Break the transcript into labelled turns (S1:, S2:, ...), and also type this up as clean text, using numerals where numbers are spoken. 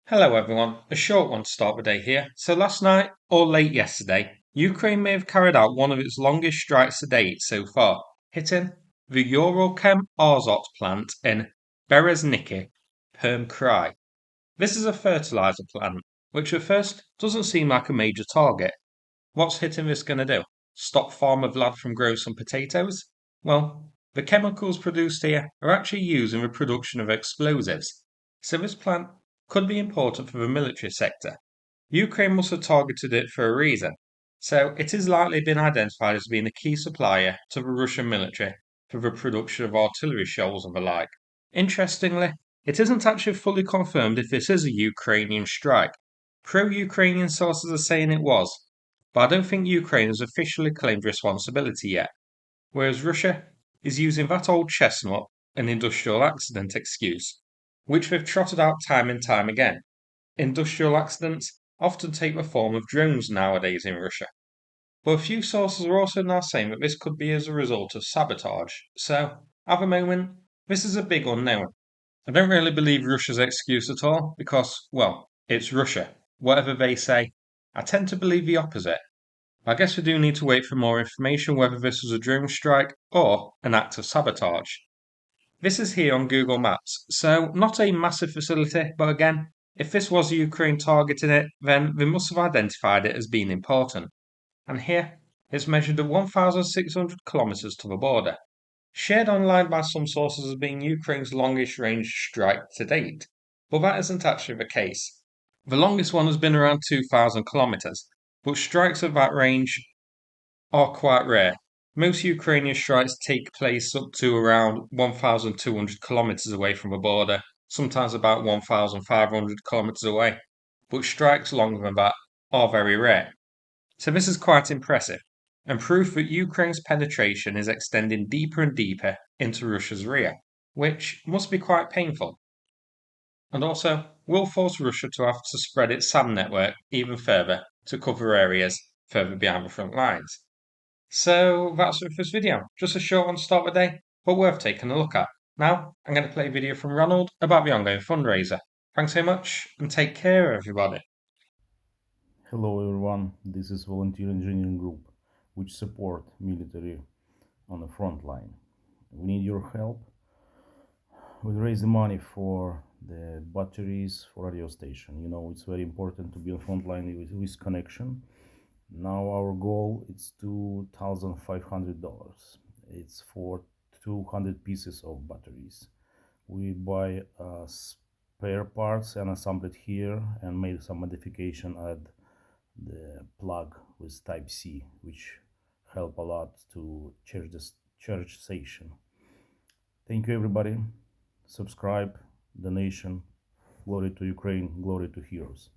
S1: Hello everyone, a short one to start the day here. So last night, or late yesterday, Ukraine may have carried out one of its longest strikes to date so far, hitting the Uralchem Azot plant in Berezniki, Perm Krai. This is a fertilizer plant, which at first doesn't seem like a major target. What's hitting this going to do? Stop farmer Vlad from growing some potatoes? Well, the chemicals produced here are actually used in the production of explosives, so this plant could be important for the military sector. Ukraine must have targeted it for a reason, so it is likely been identified as being a key supplier to the Russian military for the production of artillery shells and the like. Interestingly, it isn't actually fully confirmed if this is a Ukrainian strike. Pro-Ukrainian sources are saying it was, but I don't think Ukraine has officially claimed responsibility yet, whereas Russia is using that old chestnut, an industrial accident excuse, which they've trotted out time and time again. Industrial accidents often take the form of drones nowadays in Russia. But a few sources are also now saying that this could be as a result of sabotage. So, at the moment, this is a big unknown. I don't really believe Russia's excuse at all because, well, it's Russia. Whatever they say, I tend to believe the opposite. I guess we do need to wait for more information whether this was a drone strike or an act of sabotage. This is here on Google Maps, so not a massive facility, but again, if this was Ukraine targeting it, then they must have identified it as being important. And here, it's measured at 1,600 kilometres to the border, shared online by some sources as being Ukraine's longest range strike to date, but that isn't actually the case. The longest one has been around 2,000 kilometres, but strikes at that range are quite rare. Most Ukrainian strikes take place up to around 1,200 kilometres away from the border, sometimes about 1,500 kilometres away, but strikes longer than that are very rare. So this is quite impressive, and proof that Ukraine's penetration is extending deeper and deeper into Russia's rear, which must be quite painful, and also will force Russia to have to spread its SAM network even further to cover areas further behind the front lines. So that's it for this video. Just a short one to start the day, but worth taking a look at. Now, I'm going to play a video from Ronald about the ongoing fundraiser. Thanks so much, and take care, everybody.
S2: Hello everyone, this is volunteer engineering group which support military on the front line. We need your help. We raise the money for the batteries for radio station. You know, it's very important to be on front line with connection. Now our goal is $2,500. It's for 200 pieces of batteries. We buy spare parts and assemble it here and made some modification at the plug with type C, which help a lot to charge the charge station. Thank you everybody. Subscribe, donation. Glory to Ukraine, glory to heroes.